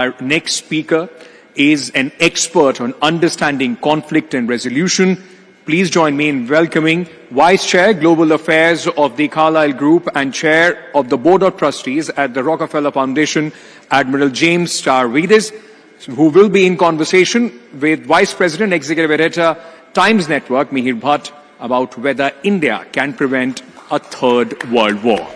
Our next speaker is an expert on understanding conflict and resolution. Please join me in welcoming Vice Chair, Global Affairs of the Carlyle Group and Chair of the Board of Trustees at the Rockefeller Foundation, Admiral James Stavridis, who will be in conversation with Vice President, Executive Editor, Times Network, Mihir Bhatt, about whether India can prevent a third world war.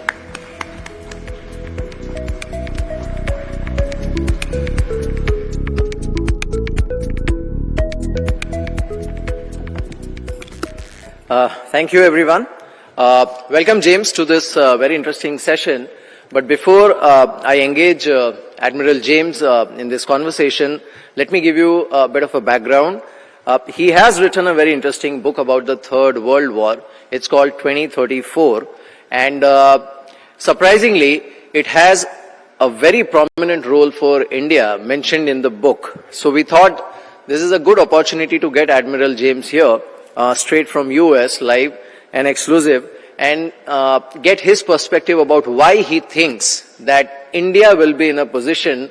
Thank you, everyone. Welcome, James, to this very interesting session. But before I engage Admiral James in this conversation, let me give you a bit of a background. He has written a very interesting book about the Third World War. It's called 2034. And surprisingly, it has a very prominent role for India mentioned in the book. So we thought this is a good opportunity to get Admiral James here, straight from US, live and exclusive, and get his perspective about why he thinks that India will be in a position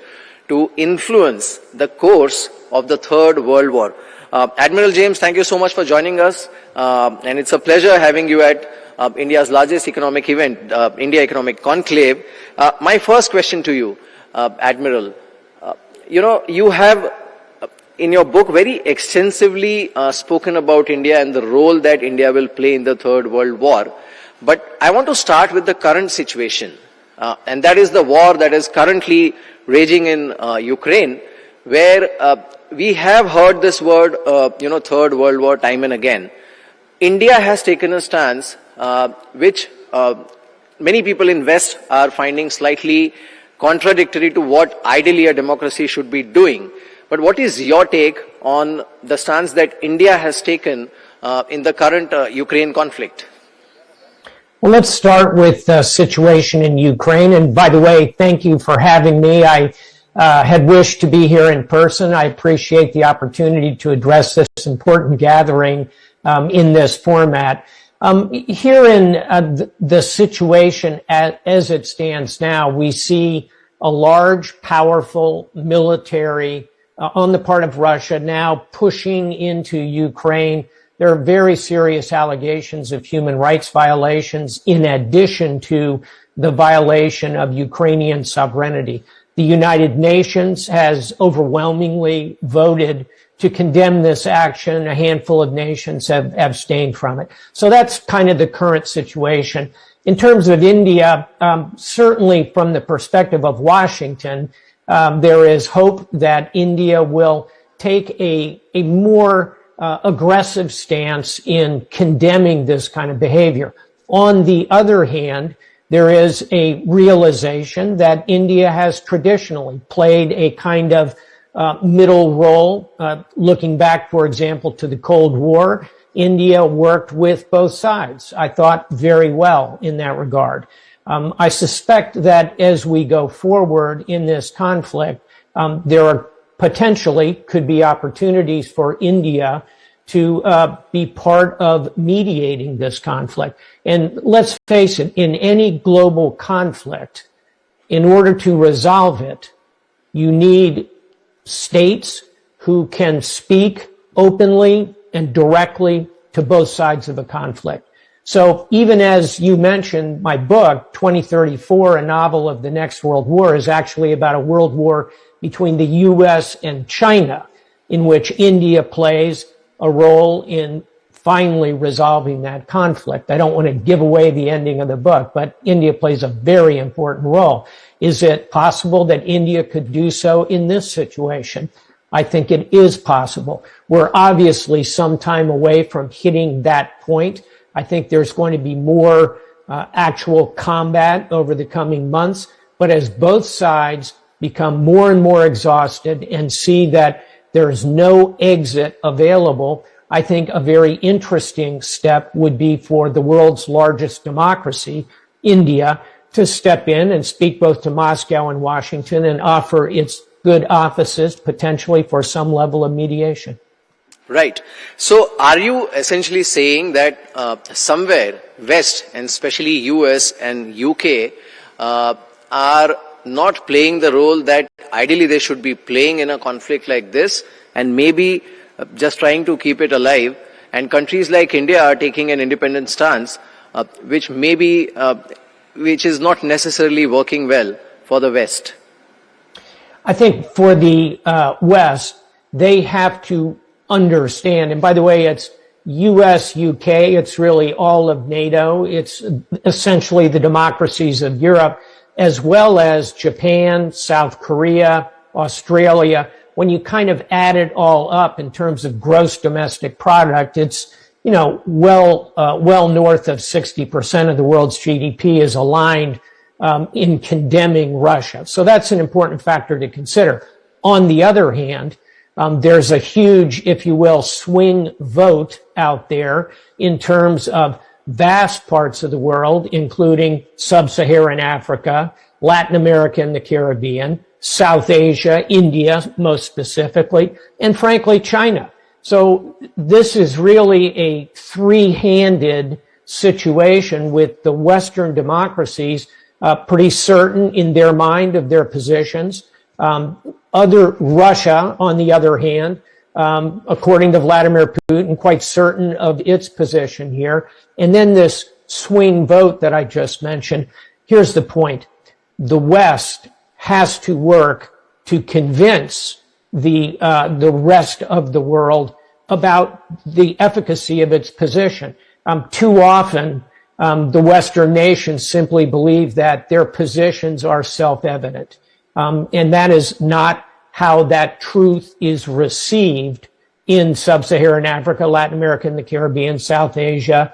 to influence the course of the Third World War. Admiral James, thank you so much for joining us, and it's a pleasure having you at India's largest economic event, India Economic Conclave. My first question to you, Admiral, you have in your book very extensively spoken about India and the role that India will play in the Third World War. But I want to start with the current situation, and that is the war that is currently raging in Ukraine, where we have heard this word, Third World War time and again. India has taken a stance which many people in West are finding slightly contradictory to what ideally a democracy should be doing. But what is your take on the stance that India has taken in the current Ukraine conflict? Well, let's start with the situation in Ukraine. And by the way, thank you for having me. I had wished to be here in person. I appreciate the opportunity to address this important gathering in this format. Here in the situation as it stands now, we see a large, powerful military on the part of Russia now pushing into Ukraine. There are very serious allegations of human rights violations in addition to the violation of Ukrainian sovereignty. The United Nations has overwhelmingly voted to condemn this action. A handful of nations have abstained from it. So that's kind of the current situation. In terms of India, certainly from the perspective of Washington, there is hope that India will take a more aggressive stance in condemning this kind of behavior. On the other hand, there is a realization that India has traditionally played a kind of middle role. Looking back, for example, to the Cold War, India worked with both sides, I thought, very well in that regard. I suspect that as we go forward in this conflict, there are potentially could be opportunities for India to be part of mediating this conflict. And let's face it, in any global conflict, in order to resolve it, you need states who can speak openly and directly to both sides of a conflict. So even as you mentioned, my book, 2034, a novel of the next world war, is actually about a world war between the U.S. and China, in which India plays a role in finally resolving that conflict. I don't want to give away the ending of the book, but India plays a very important role. Is it possible that India could do so in this situation? I think it is possible. We're obviously some time away from hitting that point. I think there's going to be more actual combat over the coming months. But as both sides become more and more exhausted and see that there is no exit available, I think a very interesting step would be for the world's largest democracy, India, to step in and speak both to Moscow and Washington and offer its good offices potentially for some level of mediation. Right. So are you essentially saying that somewhere West and especially US and UK are not playing the role that ideally they should be playing in a conflict like this, and maybe just trying to keep it alive. And countries like India are taking an independent stance, which is not necessarily working well for the West. I think for the West, they have to understand, and by the way, it's US, UK, it's really all of NATO, it's essentially the democracies of Europe, as well as Japan, South Korea, Australia. When you kind of add it all up in terms of gross domestic product, it's, well north of 60% of the world's GDP is aligned in condemning Russia. So that's an important factor to consider. On the other hand, there's a huge, if you will, swing vote out there in terms of vast parts of the world, including sub-Saharan Africa, Latin America and the Caribbean, South Asia, India most specifically, and frankly, China. So this is really a three-handed situation with the Western democracies pretty certain in their mind of their positions. Russia, on the other hand, according to Vladimir Putin, quite certain of its position here. And then this swing vote that I just mentioned. Here's the point. The West has to work to convince the rest of the world about the efficacy of its position. Too often, the Western nations simply believe that their positions are self-evident. And that is not how that truth is received in sub-Saharan Africa, Latin America and the Caribbean, South Asia,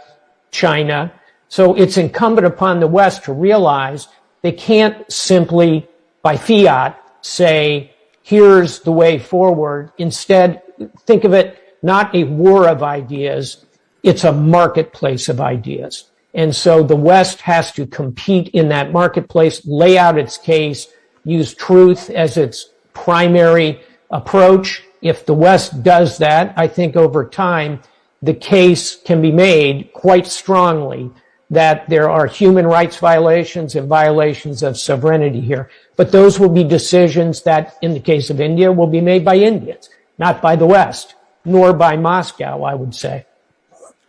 China. So it's incumbent upon the West to realize they can't simply, by fiat, say, here's the way forward. Instead, think of it not a war of ideas, it's a marketplace of ideas. And so the West has to compete in that marketplace, lay out its case, use truth as its primary approach. If the West does that, I think over time, the case can be made quite strongly that there are human rights violations and violations of sovereignty here. But those will be decisions that, in the case of India, will be made by Indians, not by the West, nor by Moscow, I would say.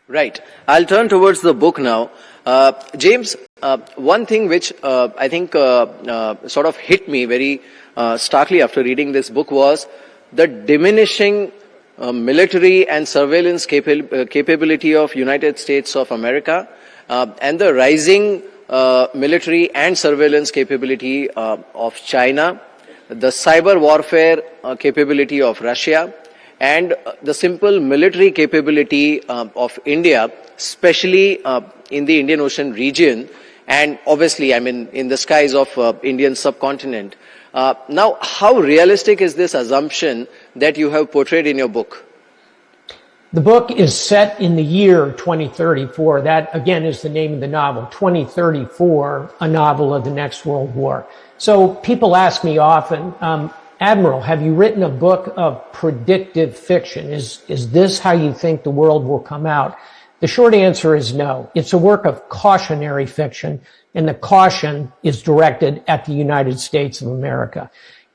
Right. I'll turn towards the book now. James, one thing which I think sort of hit me very starkly after reading this book was the diminishing military and surveillance capability of United States of America and the rising military and surveillance capability of China, the cyber warfare capability of Russia, and the simple military capability of India, especially in the Indian Ocean region, and obviously, I mean, in the skies of Indian subcontinent. Now, how realistic is this assumption that you have portrayed in your book? The book is set in the year 2034. That, again, is the name of the novel, 2034, a novel of the next World War. So people ask me often, Admiral, have you written a book of predictive fiction? Is this how you think the world will come out? The short answer is no. It's a work of cautionary fiction, and the caution is directed at the United States of America.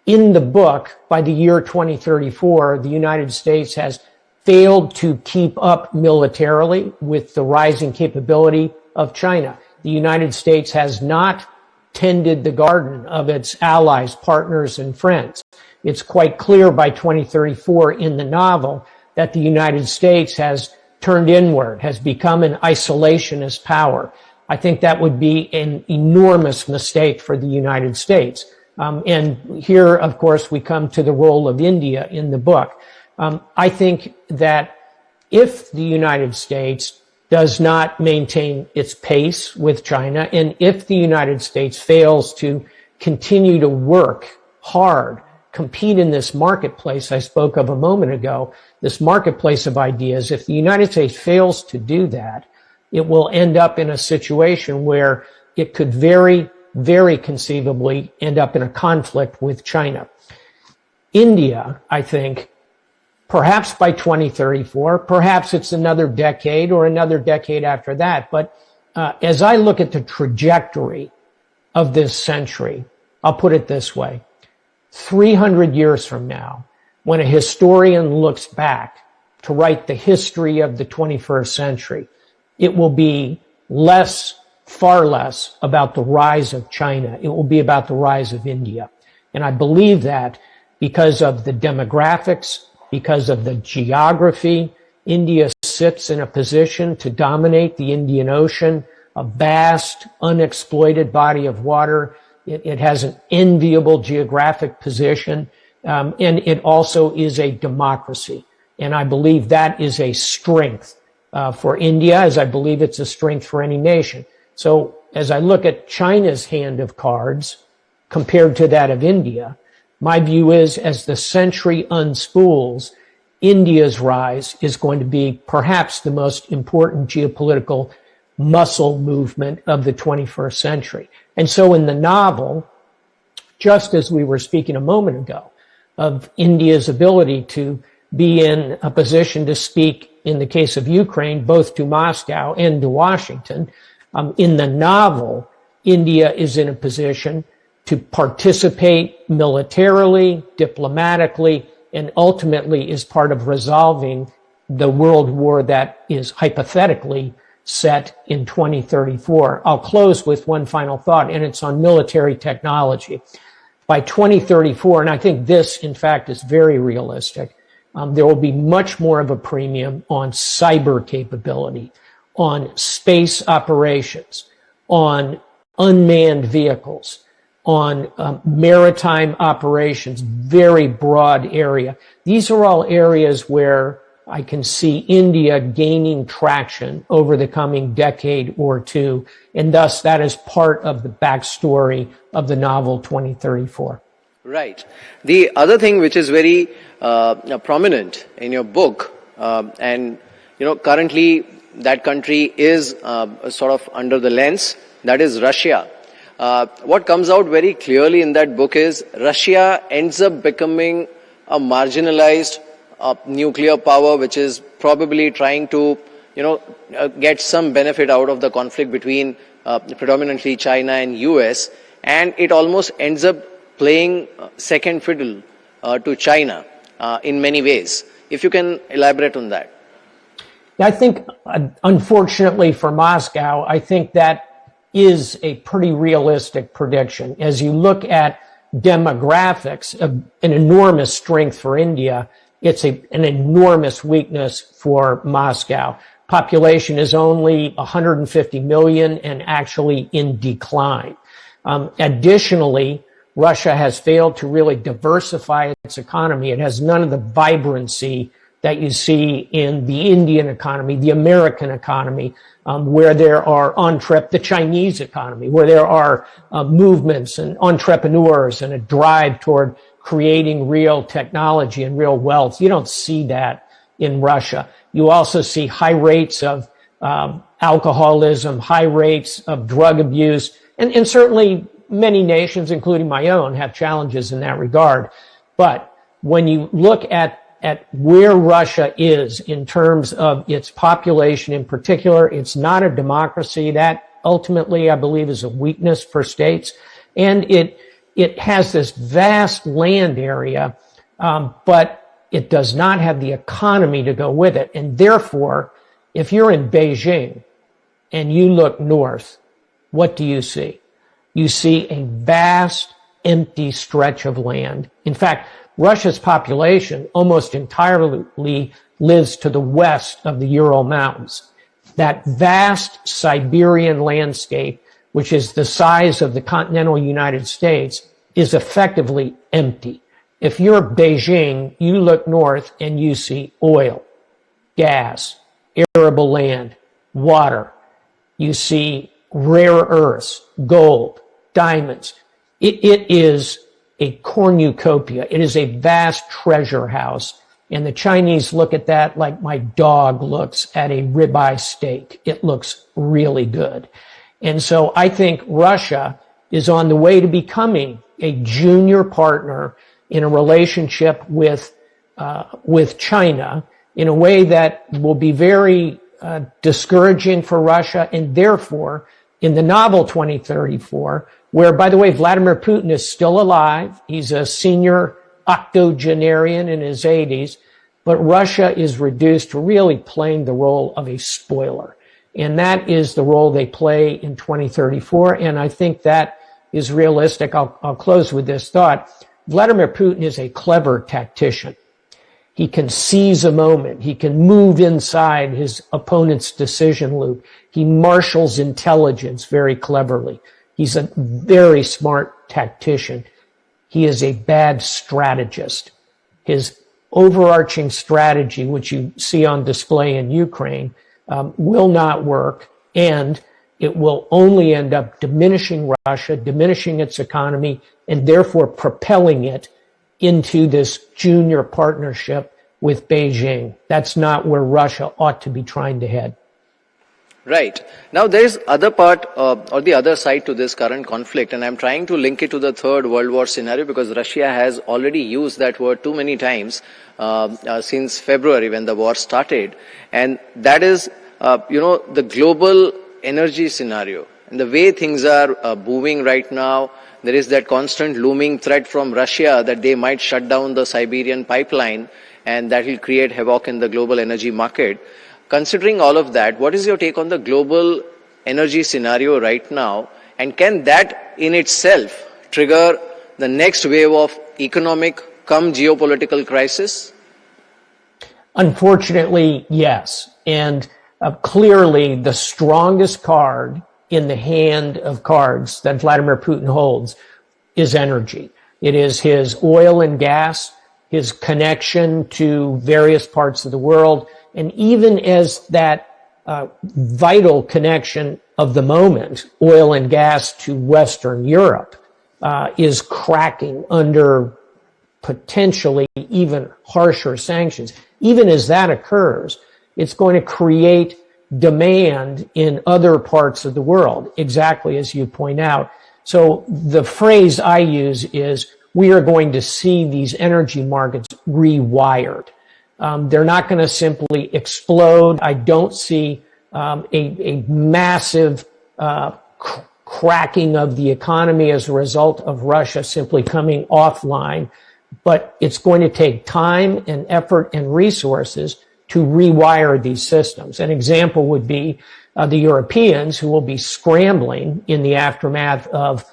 In the book, by the year 2034, the United States has failed to keep up militarily with the rising capability of China. The United States has not tended the garden of its allies, partners, and friends. It's quite clear by 2034 in the novel that the United States has turned inward, has become an isolationist power. I think that would be an enormous mistake for the United States. And here, of course, we come to the role of India in the book. I think that if the United States does not maintain its pace with China, and if the United States fails to continue to work hard, compete in this marketplace I spoke of a moment ago, this marketplace of ideas, if the United States fails to do that, it will end up in a situation where it could very, very conceivably end up in a conflict with China. India, I think, perhaps by 2034, perhaps it's another decade or another decade after that. But as I look at the trajectory of this century, I'll put it this way. 300 years from now, when a historian looks back to write the history of the 21st century, it will be far less about the rise of China. It will be about the rise of India. And I believe that because of the demographics, because of the geography, India sits in a position to dominate the Indian Ocean, a vast, unexploited body of water. It has an enviable geographic position, and it also is a democracy. And I believe that is a strength for India, as I believe it's a strength for any nation. So as I look at China's hand of cards compared to that of India, my view is as the century unspools, India's rise is going to be perhaps the most important geopolitical muscle movement of the 21st century. And so in the novel, just as we were speaking a moment ago of India's ability to be in a position to speak, in the case of Ukraine, both to Moscow and to Washington, in the novel, India is in a position to participate militarily, diplomatically, and ultimately is part of resolving the world war that is hypothetically set in 2034. I'll close with one final thought, and it's on military technology. By 2034, and I think this, in fact, is very realistic, there will be much more of a premium on cyber capability, on space operations, on unmanned vehicles, on maritime operations, very broad area. These are all areas where I can see India gaining traction over the coming decade or two, and thus that is part of the backstory of the novel 2034. Right. The other thing which is very prominent in your book, and currently that country is sort of under the lens, that is Russia. What comes out very clearly in that book is Russia ends up becoming a marginalized nuclear power, which is probably trying to, get some benefit out of the conflict between predominantly China and US, and it almost ends up playing second fiddle to China in many ways. If you can elaborate on that. I think, unfortunately for Moscow, I think that is a pretty realistic prediction. As you look at demographics, an enormous strength for India, it's an enormous weakness for Moscow. Population is only 150 million and actually in decline. Additionally, Russia has failed to really diversify its economy. It has none of the vibrancy that you see in the Indian economy, the American economy, where there are the Chinese economy, where there are movements and entrepreneurs and a drive toward creating real technology and real wealth. You don't see that in Russia. You also see high rates of alcoholism, high rates of drug abuse, and certainly many nations, including my own, have challenges in that regard. But when you look at where Russia is in terms of its population in particular, it's not a democracy. That ultimately, I believe, is a weakness for states. And it has this vast land area, but it does not have the economy to go with it. And therefore, if you're in Beijing and you look north, what do you see? You see a vast, empty stretch of land. In fact, Russia's population almost entirely lives to the west of the Ural Mountains. That vast Siberian landscape, which is the size of the continental United States, is effectively empty. If you're Beijing, you look north and you see oil, gas, arable land, water. You see rare earths, gold, diamonds. It is a cornucopia. It is a vast treasure house. And the Chinese look at that like my dog looks at a ribeye steak. It looks really good. And so I think Russia is on the way to becoming a junior partner in a relationship with China in a way that will be very discouraging for Russia. And therefore, in the novel 2034, where, by the way, Vladimir Putin is still alive. He's a senior octogenarian in his 80s, but Russia is reduced to really playing the role of a spoiler. And that is the role they play in 2034, and I think that is realistic. I'll close with this thought. Vladimir Putin is a clever tactician. He can seize a moment. He can move inside his opponent's decision loop. He marshals intelligence very cleverly. He's a very smart tactician. He is a bad strategist. His overarching strategy, which you see on display in Ukraine, will not work, and it will only end up diminishing Russia, diminishing its economy, and therefore propelling it into this junior partnership with Beijing. That's not where Russia ought to be trying to head. Right. Now there is other part or the other side to this current conflict, and I'm trying to link it to the Third World War scenario because Russia has already used that word too many times since February when the war started, and that is the global energy scenario and the way things are moving right now. There is that constant looming threat from Russia that they might shut down the Siberian pipeline, and that will create havoc in the global energy market. Considering all of that, what is your take on the global energy scenario right now? And can that in itself trigger the next wave of economic come geopolitical crisis? Unfortunately, yes. And clearly the strongest card in the hand of cards that Vladimir Putin holds is energy. It is his oil and gas, his connection to various parts of the world, and even as that vital connection of the moment, oil and gas to Western Europe, is cracking under potentially even harsher sanctions. Even as that occurs, it's going to create demand in other parts of the world, exactly as you point out. So the phrase I use is, we are going to see these energy markets rewired. They're not going to simply explode. I don't see a massive cracking of the economy as a result of Russia simply coming offline, but it's going to take time and effort and resources to rewire these systems. An example would be the Europeans, who will be scrambling in the aftermath of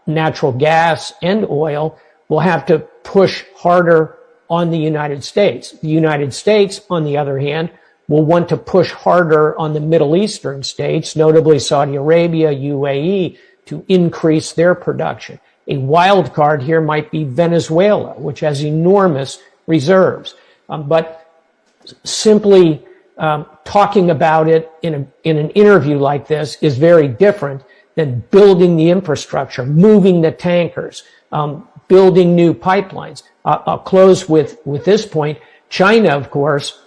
natural gas and oil, will have to push harder on the United States. The United States, on the other hand, will want to push harder on the Middle Eastern states, notably Saudi Arabia, UAE, to increase their production. A wild card here might be Venezuela, which has enormous reserves. But simply talking about it in an interview like this is very different than building the infrastructure, moving the tankers, building new pipelines. I'll close with this point. China, of course,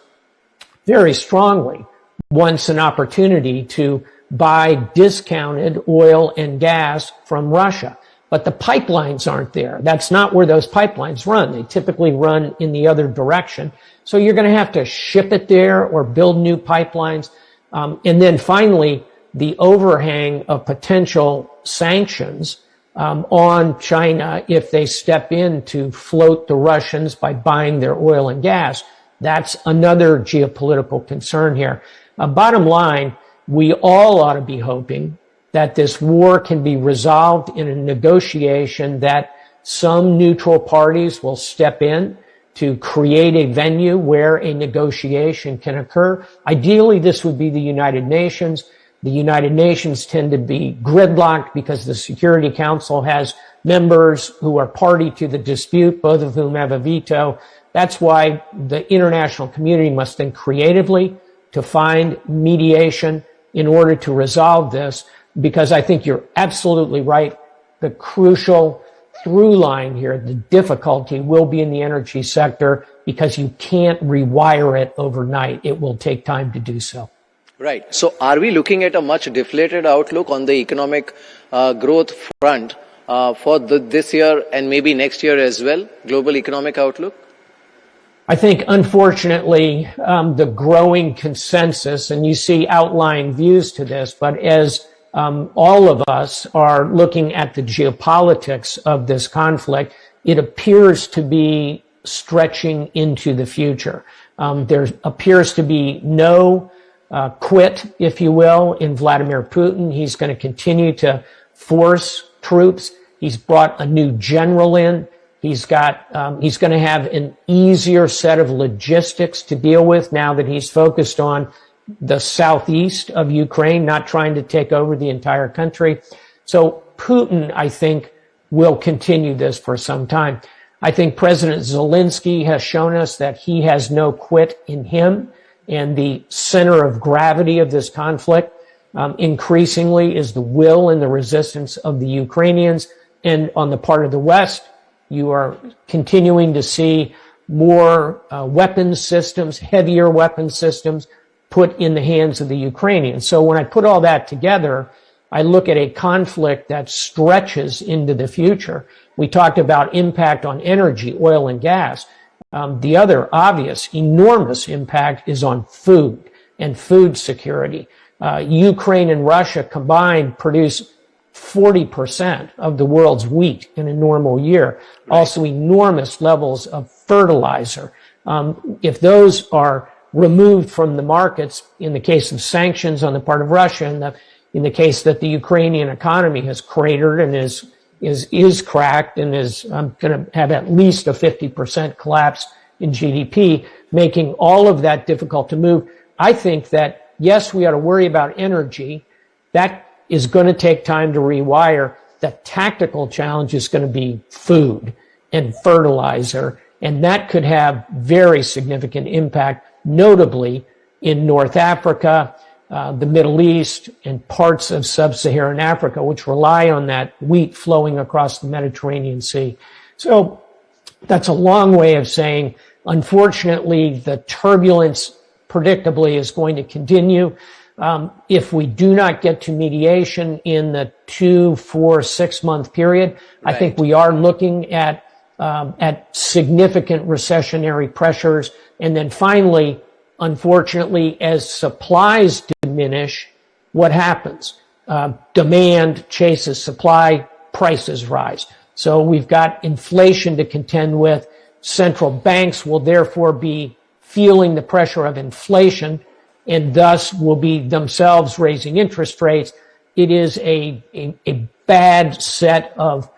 very strongly wants an opportunity to buy discounted oil and gas from Russia. But the pipelines aren't there. That's not where those pipelines run. They typically run in the other direction. So you're going to have to ship it there or build new pipelines. And then finally, the overhang of potential sanctions on China if they step in to float the Russians by buying their oil and gas. That's another geopolitical concern here. Bottom line, we all ought to be hoping that this war can be resolved in a negotiation, that some neutral parties will step in to create a venue where a negotiation can occur. Ideally, this would be the United Nations. The United Nations tend to be gridlocked because the Security Council has members who are party to the dispute, both of whom have a veto. That's why the international community must think creatively to find mediation in order to resolve this, because I think you're absolutely right. The crucial through line here, the difficulty will be in the energy sector, because you can't rewire it overnight. It will take time to do so. Right. So are we looking at a much deflated outlook on the economic growth front for this year and maybe next year as well, global economic outlook? I think, unfortunately, the growing consensus, and you see outlying views to this, but as all of us are looking at the geopolitics of this conflict. It appears to be stretching into the future. There appears to be no quit, if you will, in Vladimir Putin. He's going to continue to force troops. He's brought a new general in. He's going to have an easier set of logistics to deal with now that he's focused on the southeast of Ukraine, not trying to take over the entire country. So Putin, I think, will continue this for some time. I think President Zelensky has shown us that he has no quit in him, and the center of gravity of this conflict increasingly is the will and the resistance of the Ukrainians. And on the part of the West, you are continuing to see more weapons systems, heavier weapons systems put in the hands of the Ukrainians. So when I put all that together, I look at a conflict that stretches into the future. We talked about impact on energy, oil and gas. The other obvious, enormous impact is on food and food security. Ukraine and Russia combined produce 40% of the world's wheat in a normal year. Right. Also enormous levels of fertilizer. If those are removed from the markets, in the case of sanctions on the part of Russia, and in the case that the Ukrainian economy has cratered and is cracked and is going to have at least a 50% collapse in GDP, making all of that difficult to move. I think that, yes, we ought to worry about energy. That is going to take time to rewire. The tactical challenge is going to be food and fertilizer, and that could have very significant impact, notably in North Africa, the Middle East, and parts of sub-Saharan Africa, which rely on that wheat flowing across the Mediterranean Sea. So that's a long way of saying, unfortunately, the turbulence predictably is going to continue. If we do not get to mediation in the 2, 4, 6 month period, right, I think we are looking at significant recessionary pressures. And then finally, unfortunately, as supplies diminish, what happens? Demand chases supply, prices rise. So we've got inflation to contend with. Central banks will therefore be feeling the pressure of inflation and thus will be themselves raising interest rates. It is a bad set of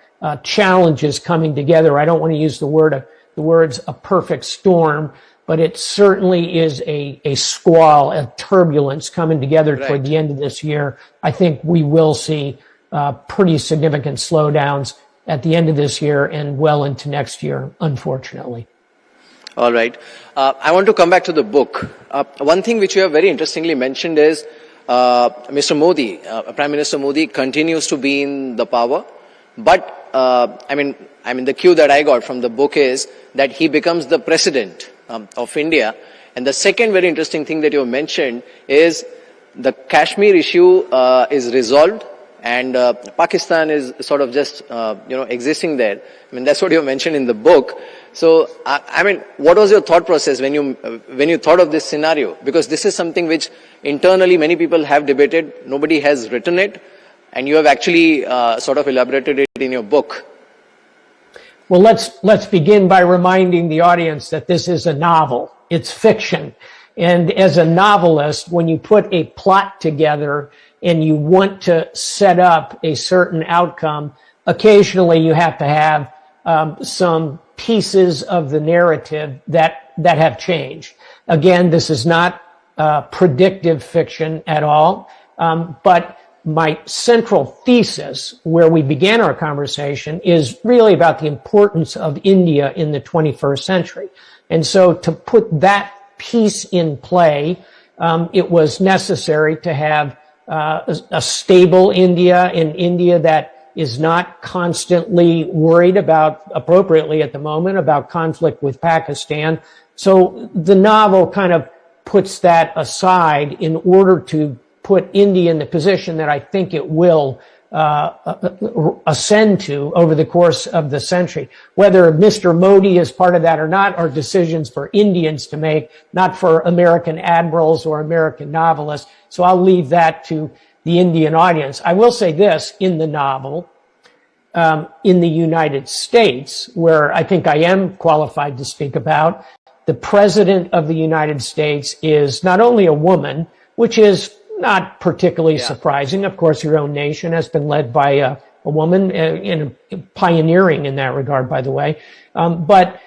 challenges coming together. I don't want to use the words a perfect storm, but it certainly is a squall, a turbulence coming together toward the end of this year. I think we will see pretty significant slowdowns at the end of this year and well into next year, unfortunately. All right. I want to come back to the book. One thing which you have very interestingly mentioned is Mr. Modi, Prime Minister Modi continues to be in the power, but I mean the cue that I got from the book is that he becomes the president of India. And the second very interesting thing that you mentioned is the Kashmir issue is resolved, and Pakistan is sort of just existing there. I mean, that's what you mentioned in the book. So I mean, what was your thought process when you thought of this scenario? Because this is something which internally many people have debated. Nobody has written it, and you have actually sort of elaborated it in your book. Well, let's begin by reminding the audience that this is a novel. It's fiction. And as a novelist, when you put a plot together and you want to set up a certain outcome, occasionally you have to have some pieces of the narrative that have changed. Again, this is not predictive fiction at all, but my central thesis, where we began our conversation, is really about the importance of India in the 21st century. And so to put that piece in play, it was necessary to have a stable India, an India that is not constantly worried about, appropriately at the moment, about conflict with Pakistan. So the novel kind of puts that aside in order to put India in the position that I think it will ascend to over the course of the century. Whether Mr. Modi is part of that or not are decisions for Indians to make, not for American admirals or American novelists. So I'll leave that to the Indian audience. I will say this, in the novel, in the United States, where I think I am qualified to speak about, the President of the United States is not only a woman, which is not particularly surprising. Of course, your own nation has been led by a woman, pioneering in that regard, by the way. But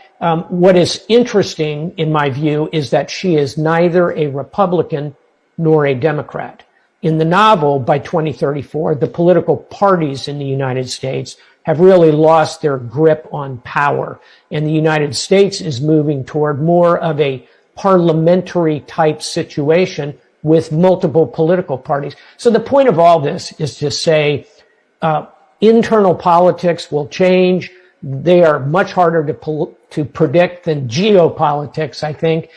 what is interesting, in my view, is that she is neither a Republican nor a Democrat. In the novel, by 2034, the political parties in the United States have really lost their grip on power. And the United States is moving toward more of a parliamentary type situation with multiple political parties. So the point of all this is to say, internal politics will change. They are much harder to predict than geopolitics, I think.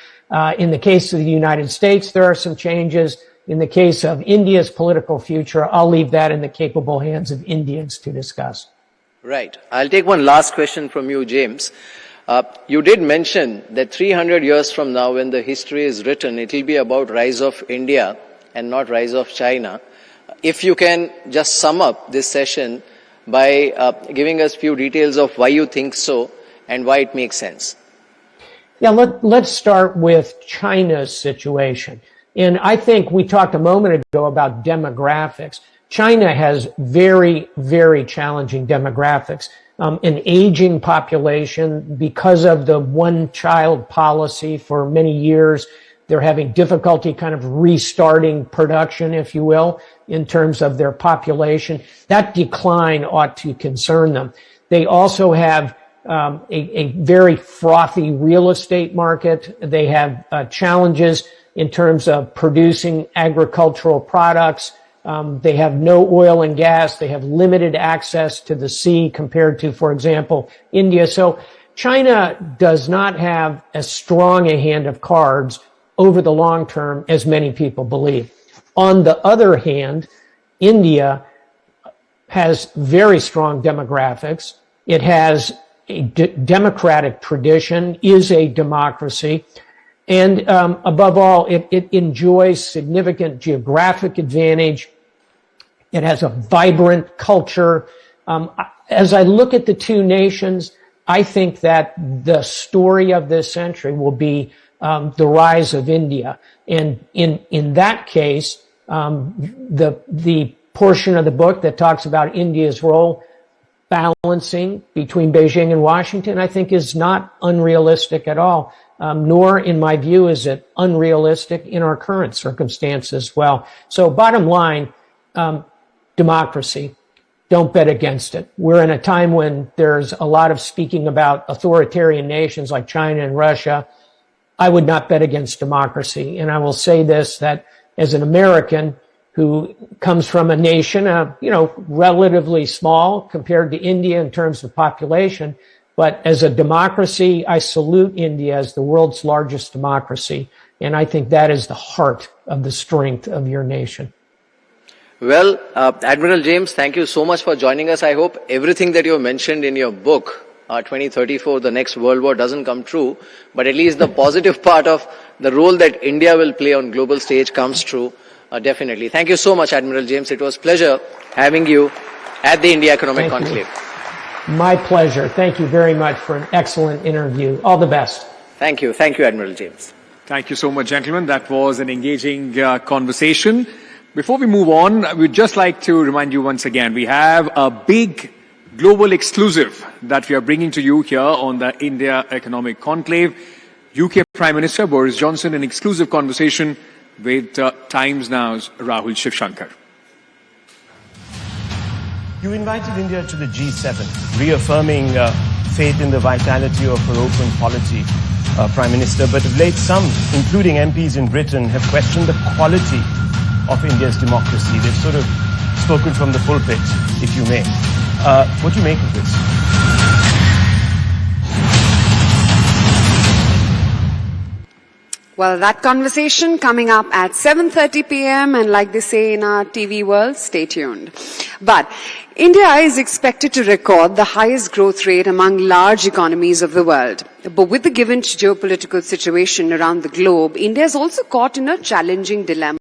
In the case of the United States, there are some changes. In the case of India's political future, I'll leave that in the capable hands of Indians to discuss. Right. I'll take one last question from you, James. You did mention that 300 years from now, when the history is written, it will be about rise of India and not rise of China. If you can just sum up this session by giving us few details of why you think so and why it makes sense. Yeah, let's start with China's situation. And I think we talked a moment ago about demographics. China has very, very challenging demographics. An aging population because of the one-child policy for many years. They're having difficulty kind of restarting production, if you will, in terms of their population. That decline ought to concern them. They also have a very frothy real estate market. They have challenges in terms of producing agricultural products. They have no oil and gas. They have limited access to the sea compared to, for example, India. So China does not have as strong a hand of cards over the long term as many people believe. On the other hand, India has very strong demographics. It has a democratic tradition, is a democracy. And above all, it enjoys significant geographic advantage. It has a vibrant culture. As I look at the two nations, I think that the story of this century will be the rise of India. And in that case, the portion of the book that talks about India's role balancing between Beijing and Washington, I think is not unrealistic at all. Nor, in my view, is it unrealistic in our current circumstances as well. So bottom line, democracy. Don't bet against it. We're in a time when there's a lot of speaking about authoritarian nations like China and Russia. I would not bet against democracy. And I will say this, that as an American who comes from a nation, relatively small compared to India in terms of population, but as a democracy, I salute India as the world's largest democracy. And I think that is the heart of the strength of your nation. Well, Admiral James, thank you so much for joining us. I hope everything that you mentioned in your book, 2034, the next World War, doesn't come true. But at least the positive part of the role that India will play on global stage comes true, definitely. Thank you so much, Admiral James. It was a pleasure having you at the India Economic Conclave. My pleasure. Thank you very much for an excellent interview. All the best. Thank you. Thank you, Admiral James. Thank you so much, gentlemen. That was an engaging conversation. Before we move on, we'd just like to remind you once again, we have a big global exclusive that we are bringing to you here on the India Economic Conclave. UK Prime Minister Boris Johnson, an exclusive conversation with Times Now's Rahul Shivshankar. You invited India to the G7, reaffirming faith in the vitality of her open polity, Prime Minister. But of late, some, including MPs in Britain, have questioned the quality of India's democracy. They've sort of spoken from the pulpit, if you may. What do you make of this? Well, that conversation coming up at 7:30 p.m. and like they say in our TV world, stay tuned. But India is expected to record the highest growth rate among large economies of the world. But with the given geopolitical situation around the globe, India is also caught in a challenging dilemma.